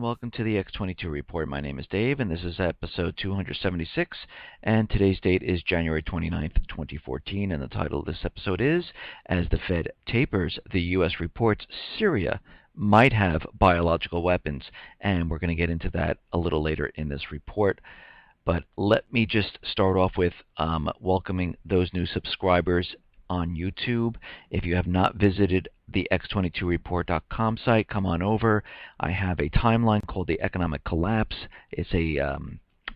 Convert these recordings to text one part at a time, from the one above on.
welcome to the X22 Report. My name is Dave, and this is episode 276, and today's date is January 29th, 2014, and the title of this episode is, As the Fed Tapers, the U.S. Reports Syria Might Have Biological Weapons, and we're going to get into that a little later in this report. But let me just start off with welcoming those new subscribers on YouTube. If you have not visited the x22report.com site, come on over. I have a timeline called the Economic Collapse. It's a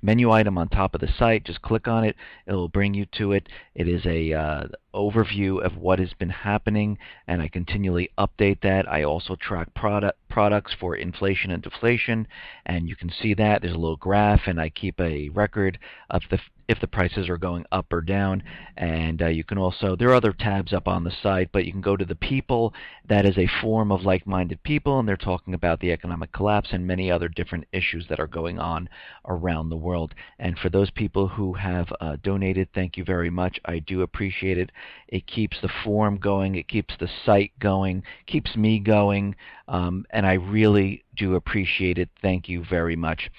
menu item on top of the site. Just click on it. It will bring you to it. It is a overview of what has been happening, and I continually update that. I also track products for inflation and deflation, and you can see that. There's a little graph, and I keep a record of if the prices are going up or down. And you can also, there are other tabs up on the site, but you can go to the people. That is a forum of like-minded people, and they're talking about the economic collapse and many other different issues that are going on around the world. And for those people who have donated, thank you very much. I do appreciate it. It keeps the forum going, it keeps the site going, keeps me going, and I really do appreciate it. Thank you very much.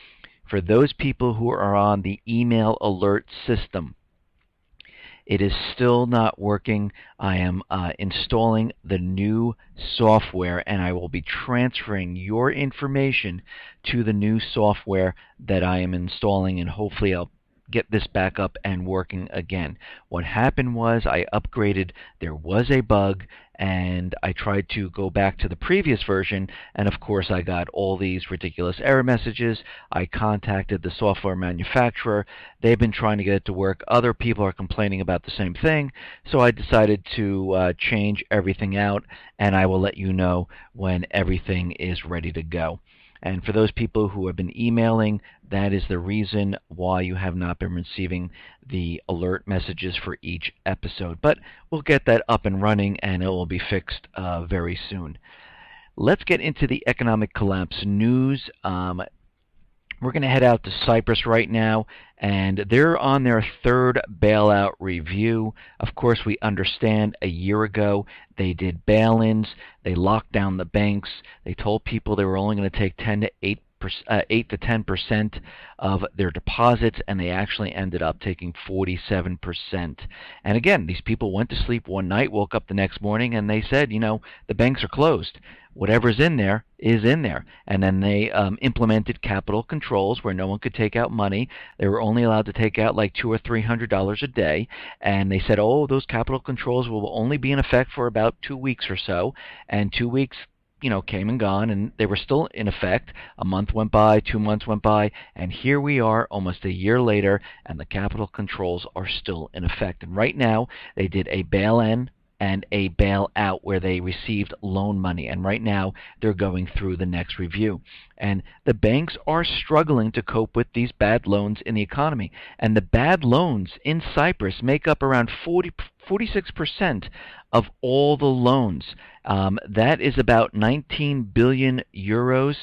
For those people who are on the email alert system, it is still not working. I am installing the new software, and I will be transferring your information to the new software that I am installing, and hopefully I'll get this back up and working again. What happened was I upgraded. There was a bug, and I tried to go back to the previous version, and of course I got all these ridiculous error messages. I contacted the software manufacturer. They've been trying to get it to work. Other people are complaining about the same thing, so I decided to change everything out, and I will let you know when everything is ready to go. And for those people who have been emailing, that is the reason why you have not been receiving the alert messages for each episode. But we'll get that up and running, and it will be fixed very soon. Let's get into the economic collapse news. We're going to head out to Cyprus right now, and they're on their third bailout review. Of course, we understand a year ago they did bail-ins. They locked down the banks. They told people they were only going to take 8 to 10% of their deposits, and they actually ended up taking 47%. And again, these people went to sleep one night, woke up the next morning, and they said, you know, the banks are closed. Whatever's in there is in there. And then they implemented capital controls where no one could take out money. They were only allowed to take out like $200 or $300 a day. And they said, oh, those capital controls will only be in effect for about 2 weeks or so. And 2 weeks, you know, came and gone, and they were still in effect. A month went by, 2 months went by, and here we are almost a year later, and the capital controls are still in effect. And right now, they did a bail-in and a bailout where they received loan money, and right now they're going through the next review. And the banks are struggling to cope with these bad loans in the economy, and the bad loans in Cyprus make up around 46% of all the loans. That is about 19 billion euros.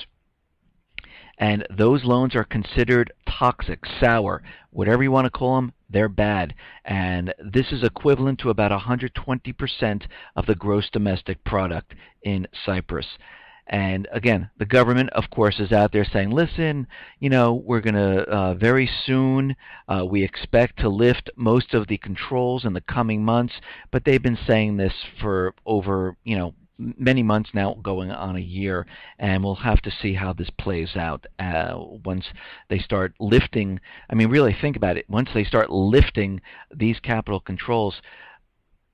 And those loans are considered toxic, sour, whatever you want to call them, they're bad. And this is equivalent to about 120% of the gross domestic product in Cyprus. And again, the government, of course, is out there saying, listen, you know, we're going to very soon, we expect to lift most of the controls in the coming months. But they've been saying this for over, you know, many months now, going on a year, and we'll have to see how this plays out once they start lifting. I mean, really think about it. Once they start lifting these capital controls,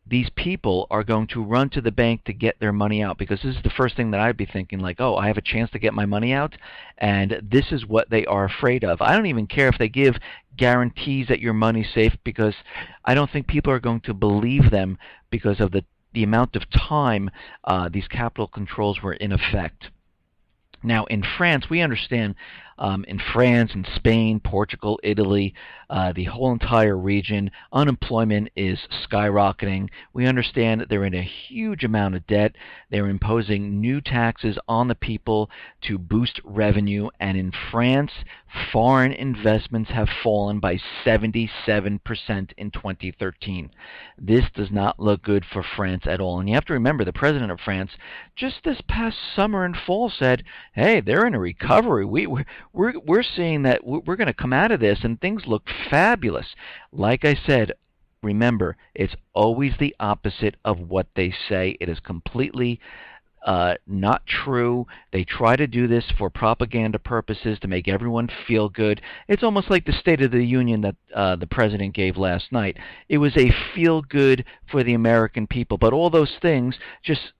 these people are going to run to the bank to get their money out, because this is the first thing that I'd be thinking, like, oh, I have a chance to get my money out, and this is what they are afraid of. I don't even care if they give guarantees that your money's safe, because I don't think people are going to believe them because of the amount of time these capital controls were in effect. Now, in France, we understand in France and Spain, Portugal, Italy, the whole entire region. Unemployment is skyrocketing. We understand that they're in a huge amount of debt. They're imposing new taxes on the people to boost revenue. And in France, foreign investments have fallen by 77% in 2013. This does not look good for France at all. And you have to remember, the president of France just this past summer and fall said, hey, they're in a recovery. We're seeing that we're going to come out of this and things look fabulous. Like I said, remember, it's always the opposite of what they say. It is completely not true. They try to do this for propaganda purposes to make everyone feel good. It's almost like the State of the Union that the president gave last night. It was a feel good for the American people, but all those things, just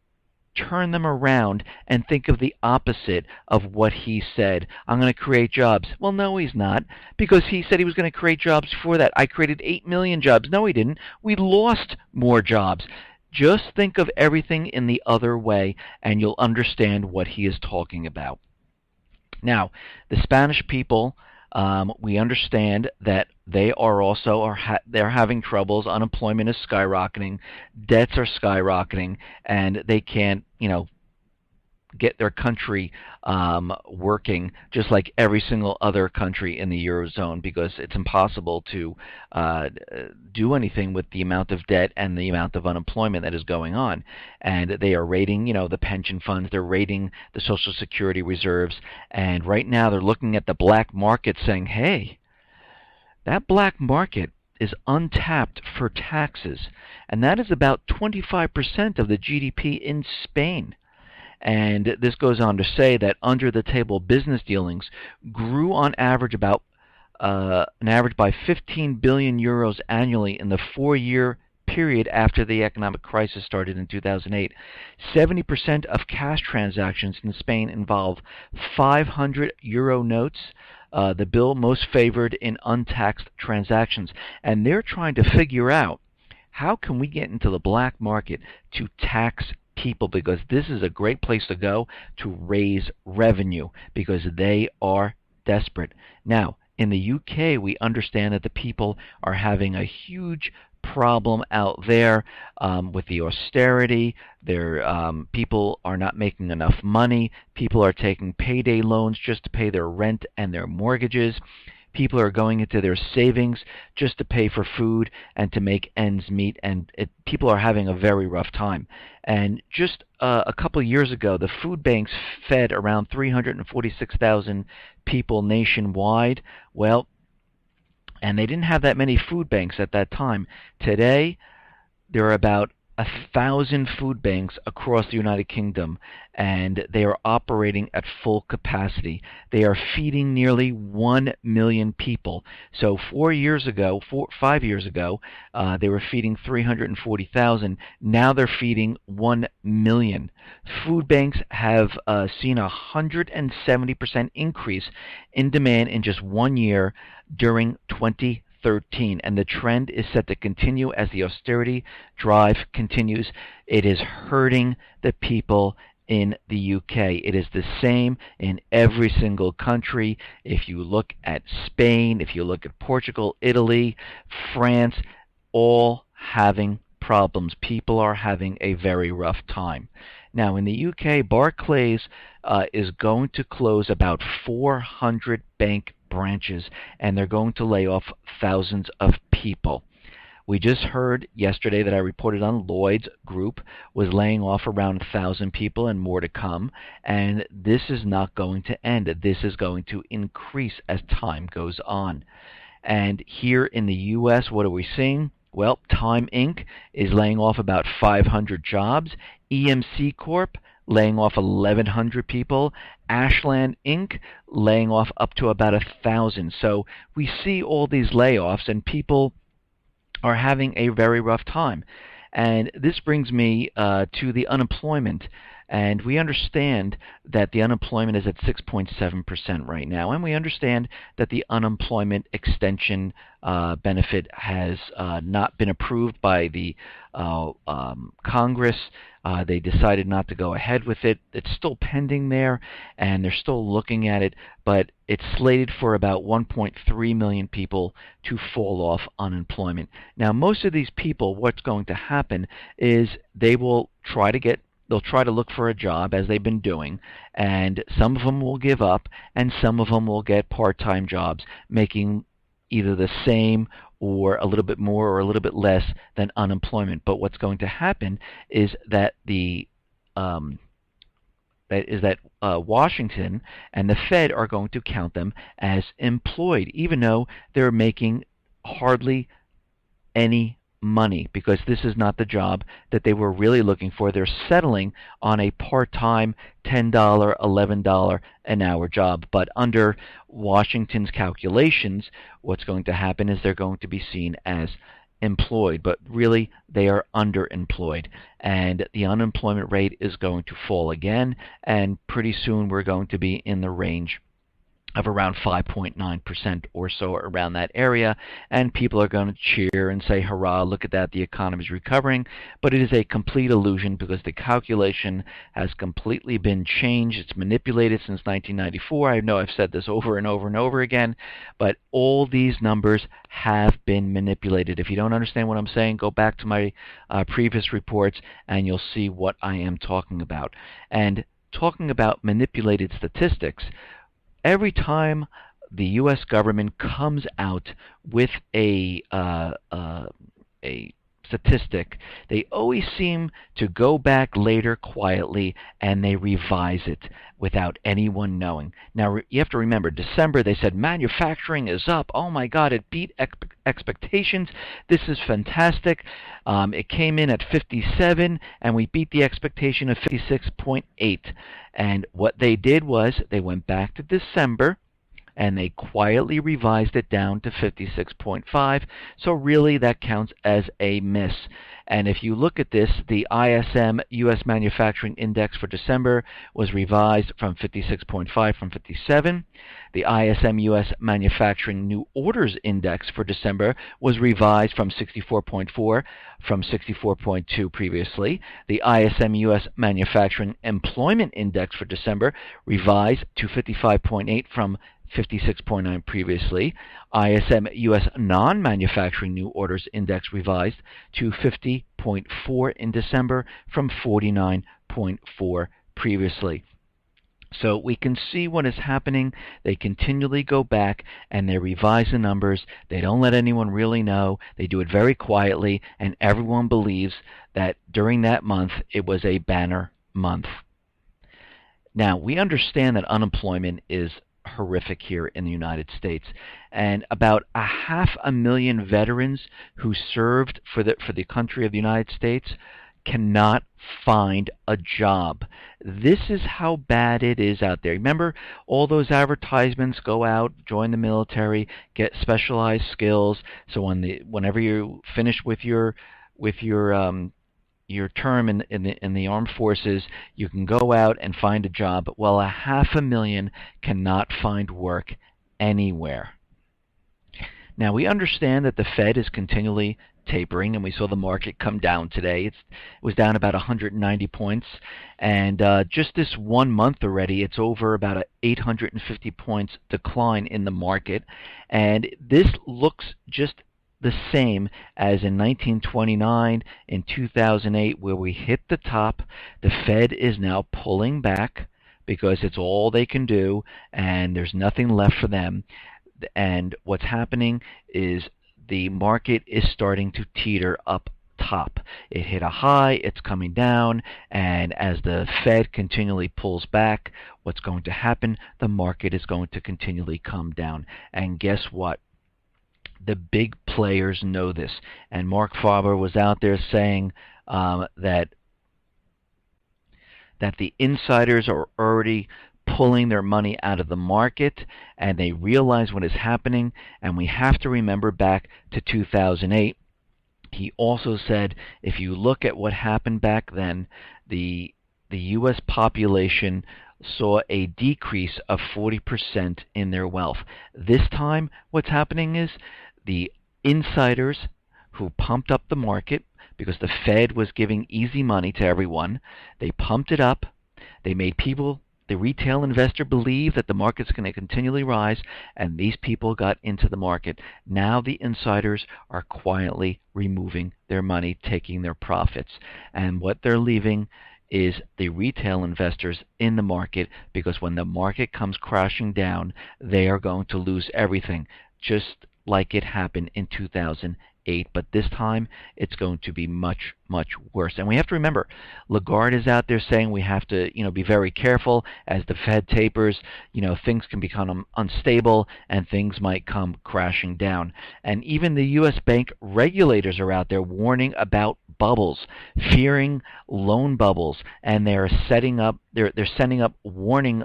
turn them around and think of the opposite of what he said. I'm going to create jobs. Well, no, he's not, because he said he was going to create jobs for that. I created 8 million jobs. No, he didn't. We lost more jobs. Just think of everything in the other way, and you'll understand what he is talking about. Now, the Spanish people, we understand that they are also they're having troubles. Unemployment is skyrocketing, debts are skyrocketing, and they can't, get their country working just like every single other country in the Eurozone, because it's impossible to do anything with the amount of debt and the amount of unemployment that is going on. And they are raiding, the pension funds, they're raiding the Social Security reserves, and right now they're looking at the black market saying, hey, that black market is untapped for taxes, and that is about 25% of the GDP in Spain. And this goes on to say that under-the-table business dealings grew on average by 15 billion euros annually in the 4-year period after the economic crisis started in 2008. 70% of cash transactions in Spain involve 500 euro notes, the bill most favored in untaxed transactions. And they're trying to figure out, how can we get into the black market to tax people, because this is a great place to go to raise revenue, because they are desperate. Now, in the UK, we understand that the people are having a huge problem out there with the austerity. People are not making enough money. People are taking payday loans just to pay their rent and their mortgages. People are going into their savings just to pay for food and to make ends meet, and people are having a very rough time. And just a couple of years ago, the food banks fed around 346,000 people nationwide. Well, and they didn't have that many food banks at that time. Today, there are about 1,000 food banks across the United Kingdom, and they are operating at full capacity. They are feeding nearly 1 million people. So 5 years ago, they were feeding 340,000. Now they're feeding 1 million. Food banks have seen a 170% increase in demand in just 1 year during 2013, and the trend is set to continue as the austerity drive continues. It is hurting the people in the UK. It is the same in every single country. If you look at Spain, if you look at Portugal, Italy, France, all having problems. People are having a very rough time. Now, in the UK, Barclays is going to close about 400 bank branches, and they're going to lay off thousands of people. We just heard yesterday that I reported on Lloyd's Group was laying off around 1,000 people and more to come, and this is not going to end. This is going to increase as time goes on. And here in the U.S., what are we seeing? Well, Time Inc. is laying off about 500 jobs. EMC Corp. laying off 1,100 people. Ashland Inc. laying off up to about 1,000. So we see all these layoffs, and people are having a very rough time. And this brings me to the unemployment. And we understand that the unemployment is at 6.7% right now, and we understand that the unemployment extension benefit has not been approved by the Congress. They decided not to go ahead with it. It's still pending there, and they're still looking at it, but it's slated for about 1.3 million people to fall off unemployment. Now, most of these people, what's going to happen is they'll try to look for a job, as they've been doing, and some of them will give up, and some of them will get part-time jobs, making either the same or a little bit more or a little bit less than unemployment. But what's going to happen is that Washington and the Fed are going to count them as employed, even though they're making hardly any money, because this is not the job that they were really looking for. They're settling on a part-time $10, $11 an hour job. But under Washington's calculations, what's going to happen is they're going to be seen as employed, but really they are underemployed, and the unemployment rate is going to fall again, and pretty soon we're going to be in the range of around 5.9% or so, around that area, and people are going to cheer and say, hurrah, look at that, the economy is recovering. But it is a complete illusion, because the calculation has completely been changed. It's manipulated since 1994. I know I've said this over and over and over again, but all these numbers have been manipulated. If you don't understand what I'm saying, go back to my previous reports and you'll see what I am talking about. And talking about manipulated statistics, every time the U.S. government comes out with a statistic, they always seem to go back later quietly and they revise it without anyone knowing. Now, you have to remember, December they said manufacturing is up. Oh my God, it beat expectations. This is fantastic. It came in at 57 and we beat the expectation of 56.8. And what they did was they went back to December and they quietly revised it down to 56.5. So really that counts as a miss. And if you look at this, the ISM U.S. Manufacturing Index for December was revised from 56.5 from 57. The ISM U.S. Manufacturing New Orders Index for December was revised from 64.4 from 64.2 previously. The ISM U.S. Manufacturing Employment Index for December revised to 55.8 from 56.9 previously. ISM U.S. Non-Manufacturing New Orders Index revised to 50.4 in December from 49.4 previously. So we can see what is happening. They continually go back and they revise the numbers. They don't let anyone really know. They do it very quietly, and everyone believes that during that month it was a banner month. Now, we understand that unemployment is horrific here in the United States, and about 500,000 veterans who served for the country of the United States cannot find a job. This is how bad it is out there. Remember all those advertisements, go out, join the military, get specialized skills, so whenever you finish with your term in the armed forces, you can go out and find a job. Well, 500,000 cannot find work anywhere. Now, we understand that the Fed is continually tapering, and we saw the market come down today. It was down about 190 points, and just this 1 month already, it's over about an 850 points decline in the market, and this looks just the same as in 1929, in 2008, where we hit the top. The Fed is now pulling back because it's all they can do, and there's nothing left for them. And what's happening is the market is starting to teeter up top. It hit a high, it's coming down, and as the Fed continually pulls back, what's going to happen? The market is going to continually come down. And guess what? The big players know this, and Marc Faber was out there saying that the insiders are already pulling their money out of the market, and they realize what is happening. And we have to remember back to 2008. He also said, if you look at what happened back then, the the U.S. population saw a decrease of 40% in their wealth. This time, what's happening is the insiders who pumped up the market because the Fed was giving easy money to everyone, they pumped it up. They made people, the retail investor, believe that the market's going to continually rise, and these people got into the market. Now the insiders are quietly removing their money, taking their profits. And what they're leaving is the retail investors in the market, because when the market comes crashing down, they are going to lose everything, just like it happened in 2008. But this time, it's going to be much, much worse. And we have to remember, Lagarde is out there saying we have to, be very careful as the Fed tapers. Things can become unstable and things might come crashing down. And even the U.S. bank regulators are out there warning about bubbles, fearing loan bubbles, and they're sending up warning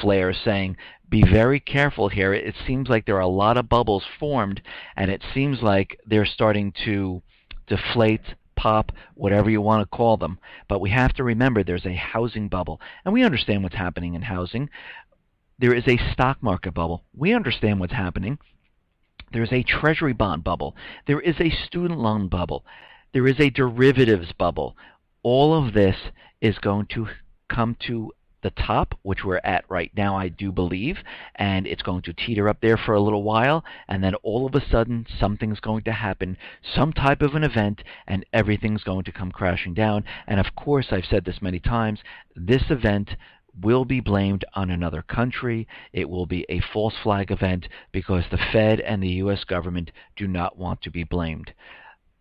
flares saying, be very careful here. It seems like there are a lot of bubbles formed, and it seems like they're starting to deflate, pop, whatever you want to call them. But we have to remember there's a housing bubble, and we understand what's happening in housing. There is a stock market bubble. We understand what's happening. There is a treasury bond bubble. There is a student loan bubble. There is a derivatives bubble. All of this is going to come to the top, which we're at right now, I do believe, and it's going to teeter up there for a little while, and then all of a sudden something's going to happen, some type of an event, and everything's going to come crashing down. And of course, I've said this many times, this event will be blamed on another country. It will be a false flag event because the Fed and the U.S. government do not want to be blamed.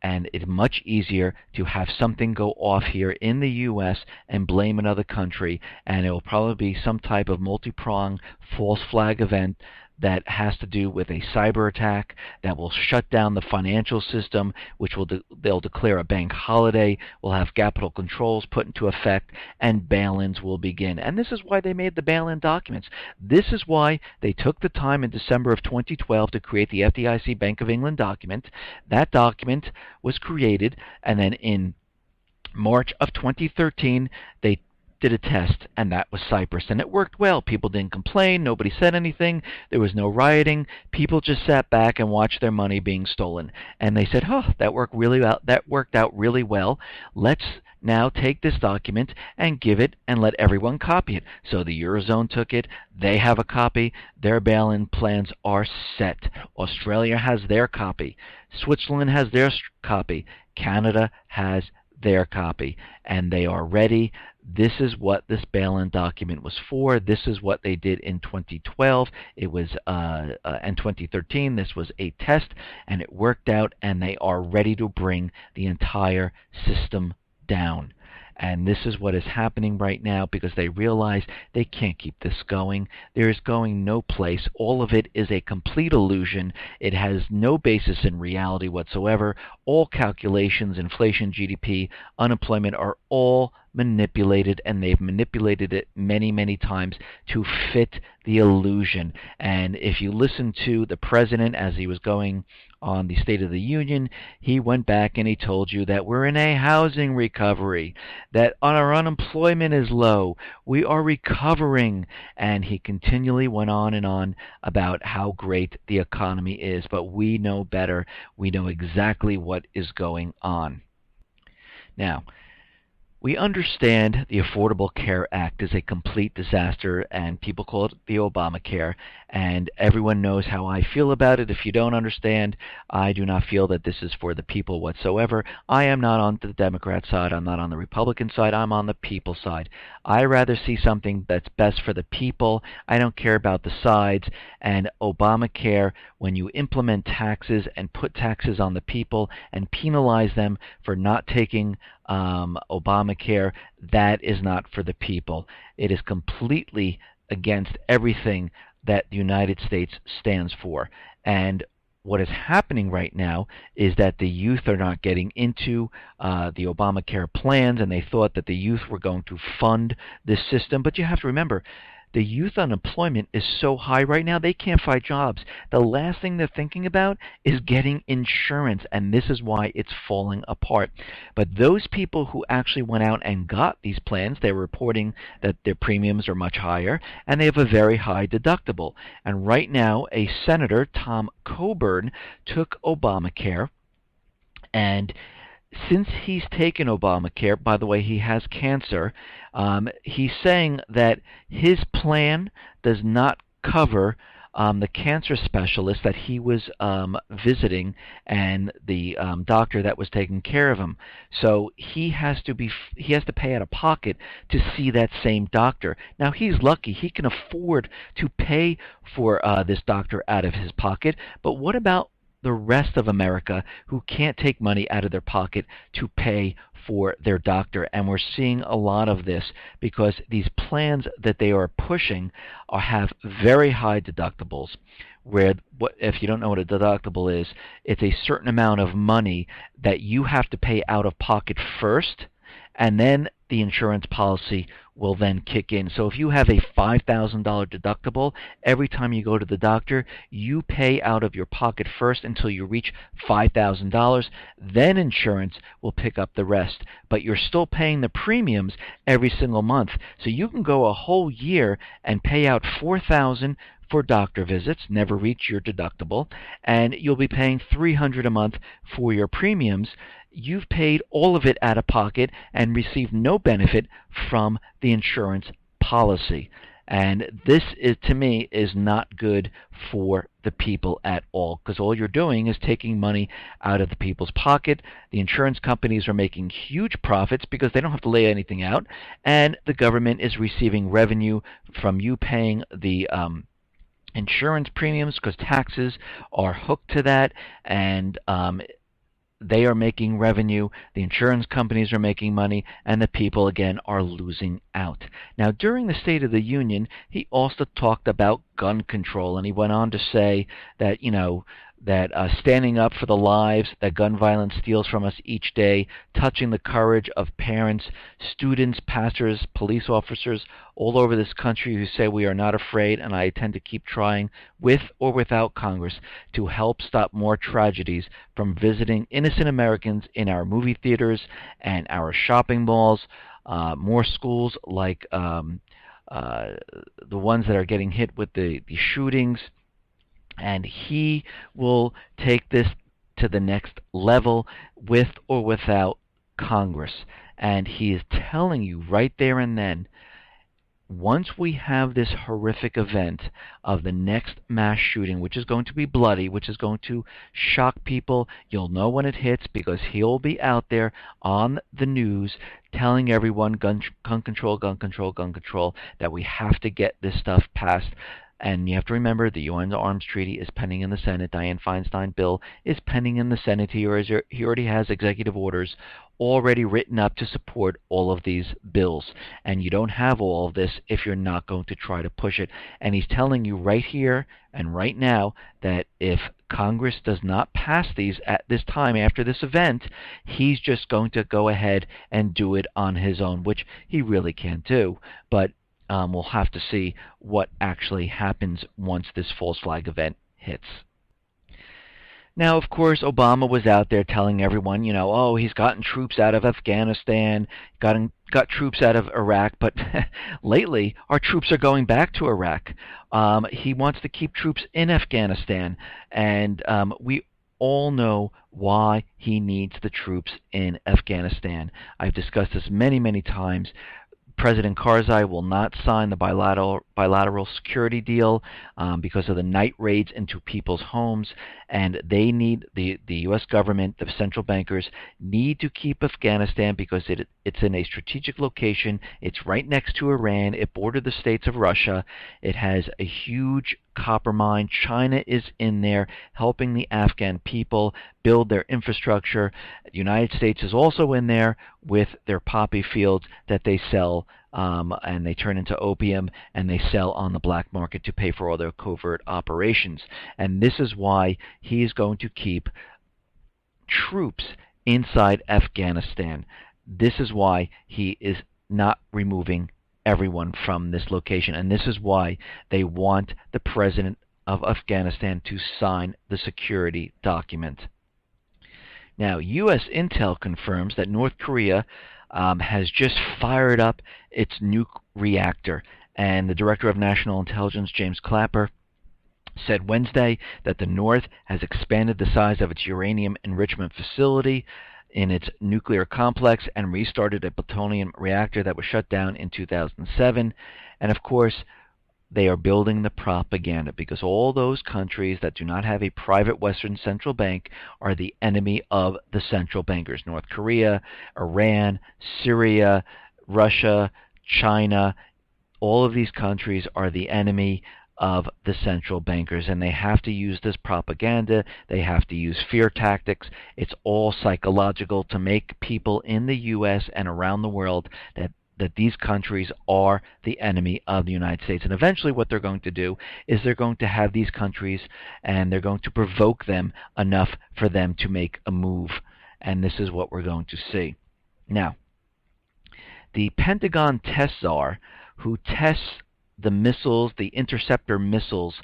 And it's much easier to have something go off here in the U.S. and blame another country, and it will probably be some type of multi-pronged false flag event that has to do with a cyber attack that will shut down the financial system, which they'll declare a bank holiday, will have capital controls put into effect, and bail-ins will begin. And this is why they made the bail-in documents. This is why they took the time in December of 2012 to create the FDIC Bank of England document. That document was created, and then in March of 2013, they did a test, and that was Cyprus, and it worked well. People didn't complain, nobody said anything, there was no rioting, people just sat back and watched their money being stolen. And they said, that worked out really well. Let's now take this document and give it and let everyone copy it. So the Eurozone took it, they have a copy, their bail-in plans are set. Australia has their copy, Switzerland has their copy, Canada has their copy, and they are ready. This is what this bail-in document was for. This is what they did in 2012. It was in 2013. This was a test, and it worked out, and they are ready to bring the entire system down. And this is what is happening right now because they realize they can't keep this going. There is going no place. All of it is a complete illusion. It has no basis in reality whatsoever. All calculations, inflation, GDP, unemployment are all manipulated, and they've manipulated it many, many times to fit the illusion. And if you listen to the president as he was going on the State of the Union, he went back and he told you that we're in a housing recovery, that our unemployment is low, we are recovering, and he continually went on and on about how great the economy is. But we know better. We know exactly what is going on. Now, we understand the Affordable Care Act is a complete disaster, and people call it the Obamacare, and everyone knows how I feel about it. If you don't understand, I do not feel that this is for the people whatsoever. I am not on the Democrat side. I'm not on the Republican side. I'm on the people side. I rather see something that's best for the people. I don't care about the sides. And Obamacare, when you implement taxes and put taxes on the people and penalize them for not taking Obamacare, that is not for the people. It is completely against everything that the United States stands for. And what is happening right now is that the youth are not getting into the Obamacare plans, and they thought that the youth were going to fund this system. But you have to remember, The youth unemployment is so high right now, they can't find jobs. The last thing they're thinking about is getting insurance, and this is why it's falling apart. But those people who actually went out and got these plans, they're reporting that their premiums are much higher, and they have a very high deductible. And right now, a senator, Tom Coburn, took Obamacare, and since he's taken Obamacare, by the way, he has cancer, he's saying that his plan does not cover the cancer specialist that he was visiting and the doctor that was taking care of him. So he has to pay out of pocket to see that same doctor. Now he's lucky; he can afford to pay for this doctor out of his pocket. But what about the rest of America who can't take money out of their pocket to pay for their doctor? And we're seeing a lot of this because these plans that they are pushing have very high deductibles, where if you don't know what a deductible is, it's a certain amount of money that you have to pay out of pocket first, and then the insurance policy will then kick in. So if you have a $5,000 deductible, every time you go to the doctor, you pay out of your pocket first until you reach $5,000. Then insurance will pick up the rest. But you're still paying the premiums every single month. So you can go a whole year and pay out $4,000 for doctor visits, never reach your deductible, and you'll be paying $300 a month for your premiums. You've paid all of it out of pocket and received no benefit from the insurance policy. And this is, to me, is not good for the people at all, because all you're doing is taking money out of the people's pocket. The insurance companies are making huge profits because they don't have to lay anything out, and the government is receiving revenue from you paying the insurance premiums, because taxes are hooked to that, and they are making revenue, the insurance companies are making money, and the people, again, are losing out. Now, during the State of the Union, he also talked about gun control, and he went on to say that, standing up for the lives that gun violence steals from us each day, touching the courage of parents, students, pastors, police officers all over this country who say we are not afraid, and I intend to keep trying with or without Congress to help stop more tragedies from visiting innocent Americans in our movie theaters and our shopping malls, more schools like the ones that are getting hit with the shootings. And he will take this to the next level with or without Congress. And he is telling you right there and then, once we have this horrific event of the next mass shooting, which is going to be bloody, which is going to shock people, you'll know when it hits because he'll be out there on the news telling everyone gun control, gun control, gun control, that we have to get this stuff passed. And you have to remember the UN Arms Treaty is pending in the Senate. Dianne Feinstein bill is pending in the Senate. He already has executive orders already written up to support all of these bills. And you don't have all of this if you're not going to try to push it. And he's telling you right here and right now that if Congress does not pass these at this time after this event, he's just going to go ahead and do it on his own, which he really can't do. But we'll have to see what actually happens once this false flag event hits. Now, of course, Obama was out there telling everyone, oh, he's gotten troops out of Afghanistan, got troops out of Iraq, but lately our troops are going back to Iraq. He wants to keep troops in Afghanistan, and we all know why he needs the troops in Afghanistan. I've discussed this many, many times. President Karzai will not sign the bilateral security deal because of the night raids into people's homes, and they need the U.S. government, the central bankers, need to keep Afghanistan because it's in a strategic location. It's right next to Iran. It bordered the states of Russia. It has a huge copper mine. China is in there helping the Afghan people build their infrastructure. The United States is also in there with their poppy fields that they sell, and they turn into opium, and they sell on the black market to pay for all their covert operations. And this is why he is going to keep troops inside Afghanistan. This is why he is not removing everyone from this location. And this is why they want the president of Afghanistan to sign the security document. Now, U.S. intel confirms that North Korea has just fired up its nuke reactor. And the Director of National Intelligence, James Clapper, said Wednesday that the North has expanded the size of its uranium enrichment facility in its nuclear complex and restarted a plutonium reactor that was shut down in 2007. And of course, they are building the propaganda because all those countries that do not have a private Western central bank are the enemy of the central bankers. North Korea, Iran, Syria, Russia, China, all of these countries are the enemy of the central bankers, and they have to use this propaganda. They have to use fear tactics. It's all psychological to make people in the U.S. and around the world that these countries are the enemy of the United States. And eventually what they're going to do is they're going to have these countries and they're going to provoke them enough for them to make a move. And this is what we're going to see. Now, the Pentagon test czar who tests the missiles, the interceptor missiles,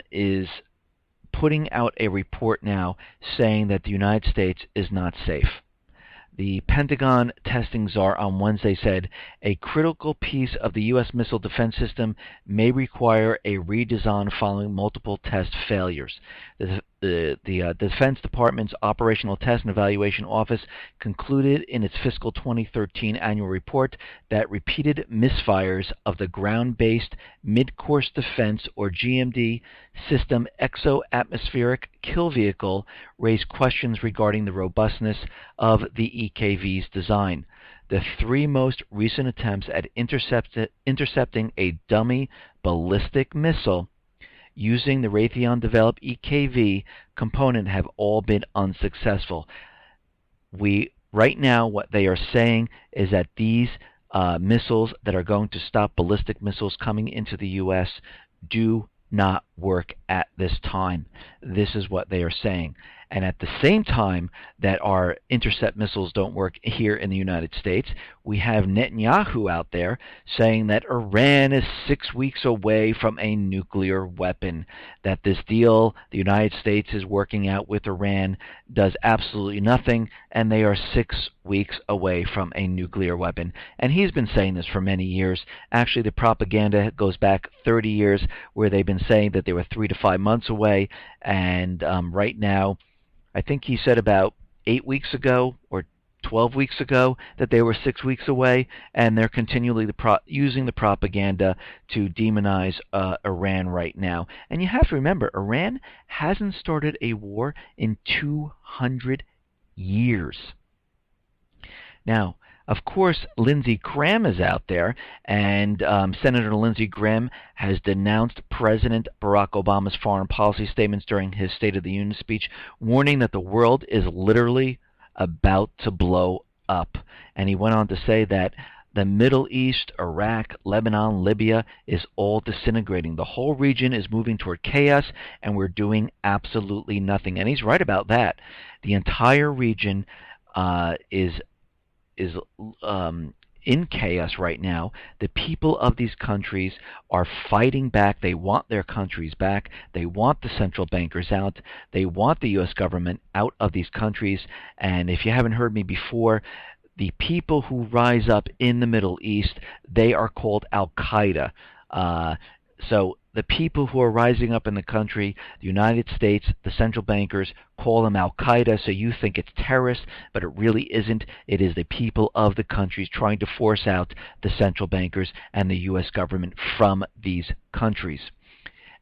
is putting out a report now saying that the United States is not safe. The Pentagon testing czar on Wednesday said a critical piece of the U.S. missile defense system may require a redesign following multiple test failures. The Defense Department's Operational Test and Evaluation Office concluded in its fiscal 2013 annual report that repeated misfires of the Ground-Based Mid-Course Defense, or GMD, system exo-atmospheric kill vehicle raised questions regarding the robustness of the EKV's design. The three most recent attempts at intercepting a dummy ballistic missile using the Raytheon-developed EKV component have all been unsuccessful. Right now, what they are saying is that these missiles that are going to stop ballistic missiles coming into the U.S. do not work at this time. This is what they are saying. And at the same time that our intercept missiles don't work here in the United States, we have Netanyahu out there saying that Iran is 6 weeks away from a nuclear weapon, that this deal the United States is working out with Iran does absolutely nothing, and they are 6 weeks away from a nuclear weapon. And he's been saying this for many years. Actually, the propaganda goes back 30 years, where they've been saying that they were 3 to 5 months away, and right now, I think he said about 8 weeks ago or 12 weeks ago that they were 6 weeks away, and they're continually using the propaganda to demonize Iran right now. And you have to remember, Iran hasn't started a war in 200 years. Now, of course, Lindsey Graham is out there, and Senator Lindsey Graham has denounced President Barack Obama's foreign policy statements during his State of the Union speech, warning that the world is literally about to blow up. And he went on to say that the Middle East, Iraq, Lebanon, Libya is all disintegrating. The whole region is moving toward chaos, and we're doing absolutely nothing. And he's right about that. The entire region is in chaos right now. The people of these countries are fighting back. They want their countries back. They want the central bankers out. They want the U.S. government out of these countries. And if you haven't heard me before, the people who rise up in the Middle East, they are called Al-Qaeda. So the people who are rising up in the country, the United States, the central bankers, call them Al-Qaeda, so you think it's terrorists, but it really isn't. It is the people of the countries trying to force out the central bankers and the U.S. government from these countries.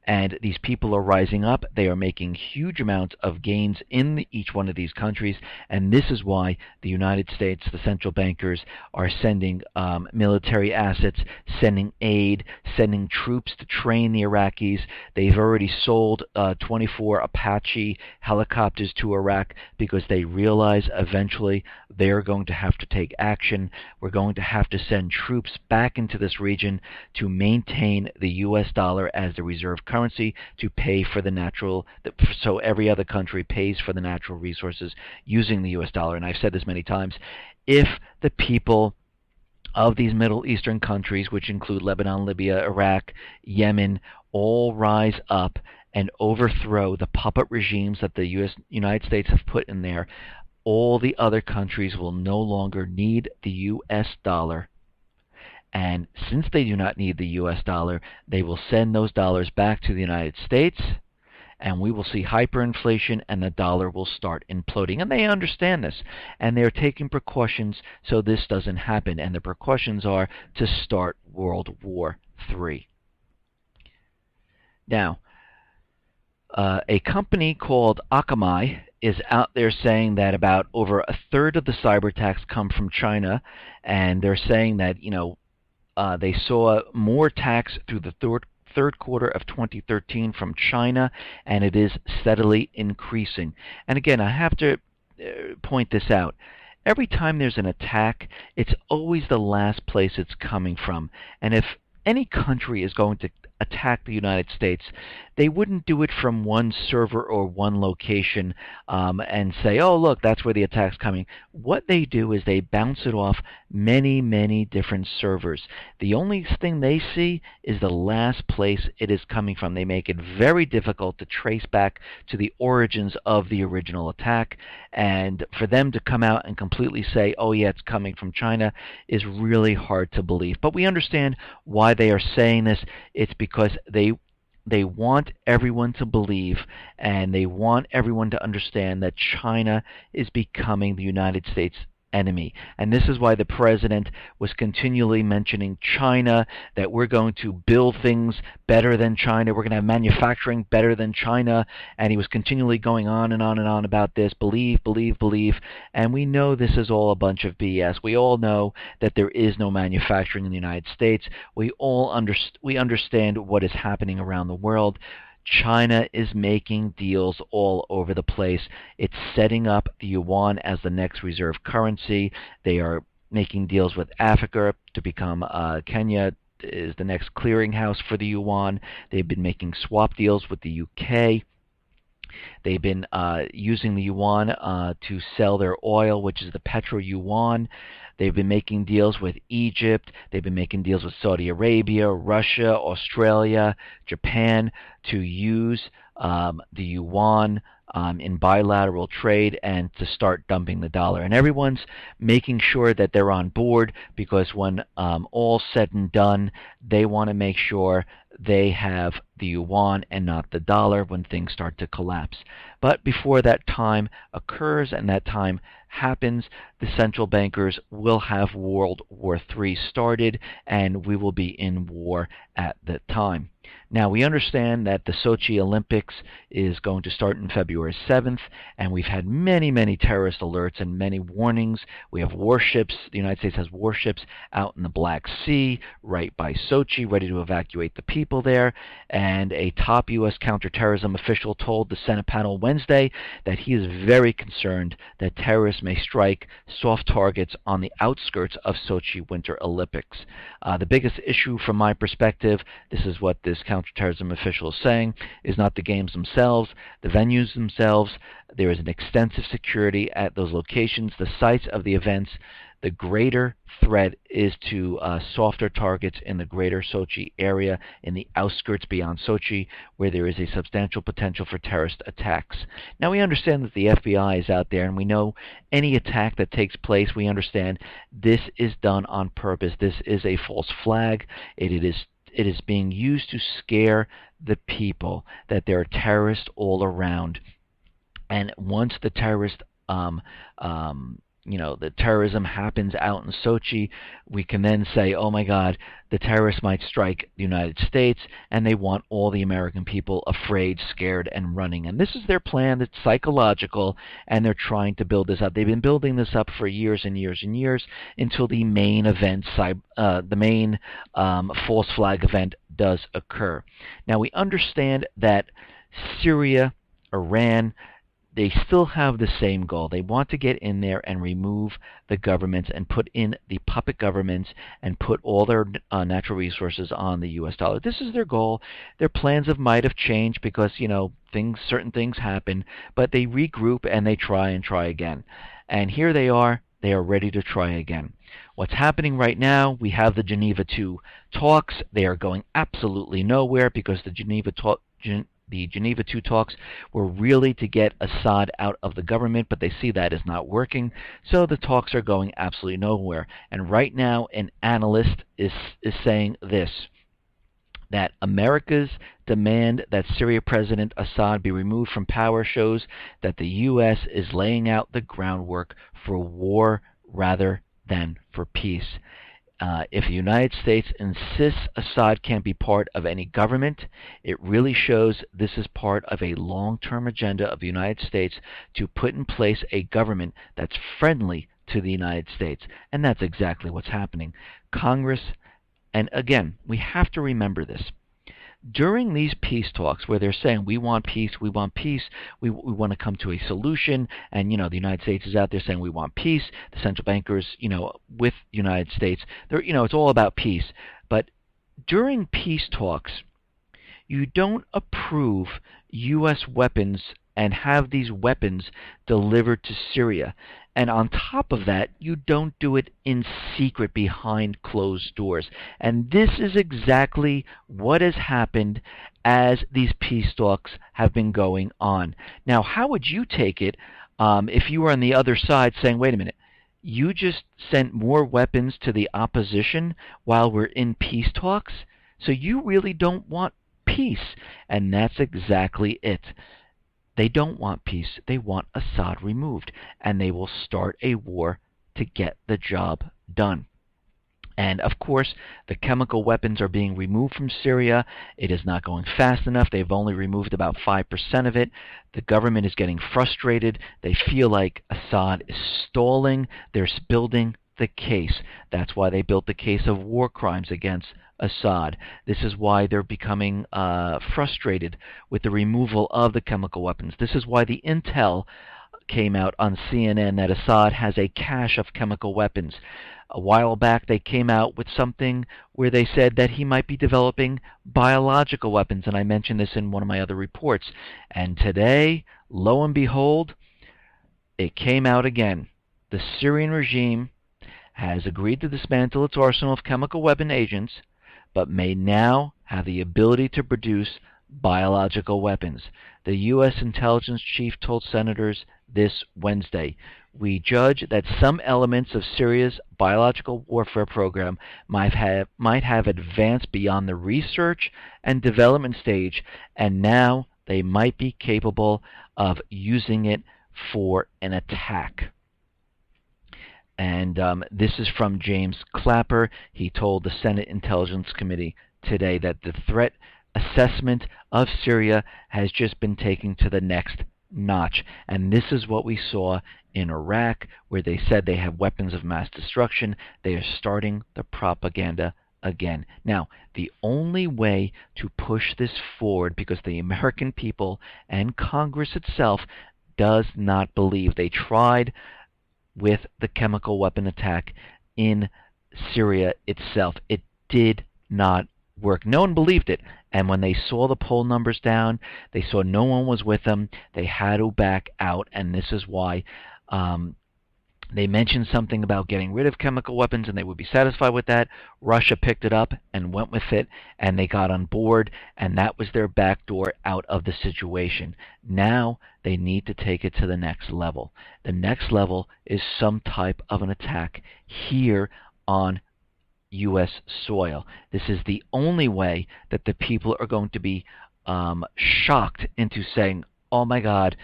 And these people are rising up. They are making huge amounts of gains in each one of these countries, and this is why the United States, the central bankers, are sending military assets, sending aid, sending troops to train the Iraqis. They've already sold 24 Apache helicopters to Iraq because they realize eventually they're going to have to take action. We're going to have to send troops back into this region to maintain the U.S. dollar as the reserve currency, to pay for the natural, so every other country pays for the natural resources using the U.S. dollar. And I've said this many times, if the people of these Middle Eastern countries, which include Lebanon, Libya, Iraq, Yemen, all rise up and overthrow the puppet regimes that the United States have put in there, all the other countries will no longer need the U.S. dollar. And since they do not need the U.S. dollar, they will send those dollars back to the United States, and we will see hyperinflation, and the dollar will start imploding. And they understand this, and they're taking precautions so this doesn't happen. And the precautions are to start World War III. Now, a company called Akamai is out there saying that about over a third of the cyber attacks come from China, and they're saying that they saw more attacks through the third quarter of 2013 from China, and it is steadily increasing. And again, I have to point this out. Every time there's an attack, it's always the last place it's coming from. And if any country is going to attack the United States, they wouldn't do it from one server or one location and say, oh, look, that's where the attack's coming. What they do is they bounce it off many, many different servers. The only thing they see is the last place it is coming from. They make it very difficult to trace back to the origins of the original attack, and for them to come out and completely say, oh yeah, it's coming from China, is really hard to believe. But we understand why they are saying this. It's because they want everyone to believe, and they want everyone to understand that China is becoming the United States enemy. And this is why the president was continually mentioning China, that we're going to build things better than China, we're going to have manufacturing better than China, and he was continually going on and on and on about this, believe, believe, believe, and we know this is all a bunch of BS. We all know that there is no manufacturing in the United States. We understand what is happening around the world. China is making deals all over the place. It's setting up the yuan as the next reserve currency. They are making deals with Africa to become Kenya is the next clearinghouse for the yuan. They've been making swap deals with the UK. They've been using the yuan to sell their oil, which is the petro yuan. They've been making deals with Egypt. They've been making deals with Saudi Arabia, Russia, Australia, Japan to use the yuan in bilateral trade and to start dumping the dollar. And everyone's making sure that they're on board, because when all's said and done, they want to make sure they have the yuan and not the dollar when things start to collapse. But before that time occurs and that time happens, the central bankers will have World War III started, and we will be in war at that time. Now, we understand that the Sochi Olympics is going to start on February 7th, and we've had many, many terrorist alerts and many warnings. We have warships. The United States has warships out in the Black Sea, right by Sochi, ready to evacuate the people there. And a top U.S. counterterrorism official told the Senate panel Wednesday that he is very concerned that terrorists may strike soft targets on the outskirts of Sochi Winter Olympics. The biggest issue from my perspective, this is what this counterterrorism official is saying, is not the games themselves, the venues themselves. There is an extensive security at those locations, the sites of the events. The greater threat is to softer targets in the greater Sochi area, in the outskirts beyond Sochi, where there is a substantial potential for terrorist attacks. Now, we understand that the FBI is out there, and we know any attack that takes place, we understand this is done on purpose. This is a false flag. It is being used to scare the people that there are terrorists all around. And once the the terrorism happens out in Sochi, we can then say, oh my God, the terrorists might strike the United States, and they want all the American people afraid, scared, and running. And this is their plan. It's psychological, and they're trying to build this up. They've been building this up for years and years and years until the main event, the main false flag event does occur. Now, we understand that Syria, Iran, they still have the same goal. They want to get in there and remove the governments and put in the puppet governments and put all their natural resources on the U.S. dollar. This is their goal. Their plans might have changed because, certain things happen, but they regroup and they try again. And here they are they are ready to try again. What's happening right now, we have the Geneva II talks. They are going absolutely nowhere because the Geneva II talks were really to get Assad out of the government, but they see that is not working, so the talks are going absolutely nowhere. And right now, an analyst is saying this, that America's demand that Syria President Assad be removed from power shows that the U.S. is laying out the groundwork for war rather than for peace. If the United States insists Assad can't be part of any government, it really shows this is part of a long-term agenda of the United States to put in place a government that's friendly to the United States. And that's exactly what's happening. Congress, and again, we have to remember this. During these peace talks where they're saying we want peace, we want peace, we want to come to a solution, and the United States is out there saying we want peace, the central bankers, with the United States, they're, it's all about peace. But during peace talks, you don't approve U.S. weapons and have these weapons delivered to Syria. And on top of that, you don't do it in secret behind closed doors. And this is exactly what has happened as these peace talks have been going on. Now, how would you take it if you were on the other side saying, wait a minute, you just sent more weapons to the opposition while we're in peace talks? So you really don't want peace. And that's exactly it. They don't want peace. They want Assad removed, and they will start a war to get the job done. And of course, the chemical weapons are being removed from Syria. It is not going fast enough. They've only removed about 5% of it. The government is getting frustrated. They feel like Assad is stalling. They're building the case. That's why they built the case of war crimes against Assad. This is why they're becoming frustrated with the removal of the chemical weapons. This is why the intel came out on CNN that Assad has a cache of chemical weapons. A while back they came out with something where they said that he might be developing biological weapons, and I mentioned this in one of my other reports. And today, lo and behold, it came out again. The Syrian regime has agreed to dismantle its arsenal of chemical weapon agents, but may now have the ability to produce biological weapons. The U.S. intelligence chief told senators this Wednesday, "We judge that some elements of Syria's biological warfare program might have advanced beyond the research and development stage, and now they might be capable of using it for an attack." And this is from James Clapper. He told the Senate Intelligence Committee today that the threat assessment of Syria has just been taken to the next notch. And this is what we saw in Iraq, where they said they have weapons of mass destruction. They are starting the propaganda again. Now, the only way to push this forward, because the American people and Congress itself does not believe. They tried with the chemical weapon attack in Syria itself. It did not work. No one believed it. And when they saw the poll numbers down, they saw no one was with them, they had to back out. And this is why they mentioned something about getting rid of chemical weapons and they would be satisfied with that. Russia picked it up and went with it, and they got on board, and that was their backdoor out of the situation. Now they need to take it to the next level. The next level is some type of an attack here on U.S. soil. This is the only way that the people are going to be shocked into saying, oh my God,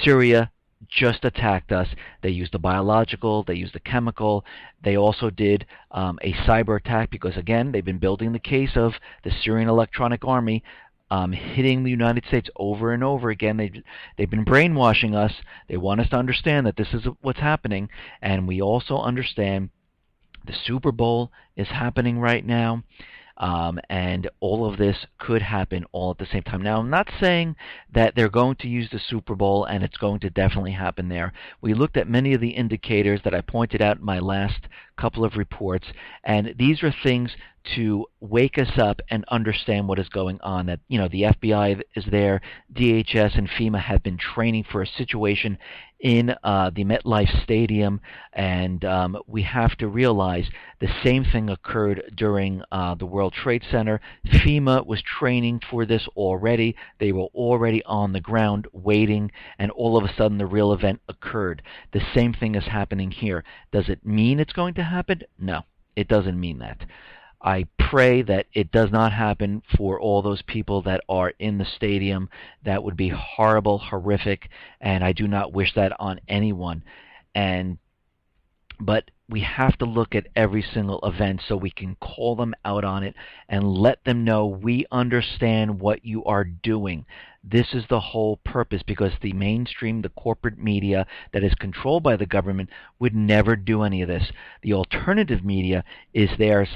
Syria just attacked us. They used the biological, they used the chemical, they also did a cyber attack, because again, they've been building the case of the Syrian Electronic Army hitting the United States over and over again. They've been brainwashing us. They want us to understand that this is what's happening, and we also understand the Super Bowl is happening right now. And all of this could happen all at the same time. Now, I'm not saying that they're going to use the Super Bowl and it's going to definitely happen there. We looked at many of the indicators that I pointed out in my last couple of reports, and these are things to wake us up and understand what is going on. That, you know, the FBI is there, DHS and FEMA have been training for a situation in the MetLife Stadium, and we have to realize the same thing occurred during the World Trade Center. FEMA was training for this already. They were already on the ground waiting, and all of a sudden the real event occurred. The same thing is happening here. Does it mean it's going to happen? No, it doesn't mean that. I pray that it does not happen for all those people that are in the stadium. That would be horrible, horrific, and I do not wish that on anyone. But we have to look at every single event so we can call them out on it and let them know we understand what you are doing. This is the whole purpose, because the mainstream, the corporate media that is controlled by the government would never do any of this. The alternative media is there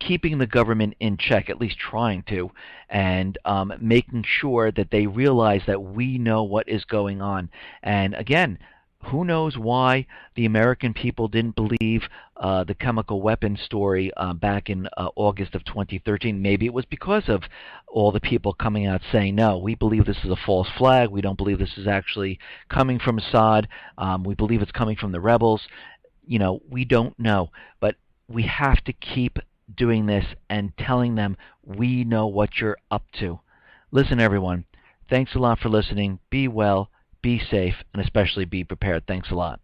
keeping the government in check, at least trying to, and making sure that they realize that we know what is going on. And again, who knows why the American people didn't believe the chemical weapons story back in August of 2013. Maybe it was because of all the people coming out saying, no, we believe this is a false flag. We don't believe this is actually coming from Assad. We believe it's coming from the rebels. You know, we don't know. But we have to keep doing this and telling them we know what you're up to. Listen, everyone, thanks a lot for listening. Be well, be safe, and especially be prepared. Thanks a lot.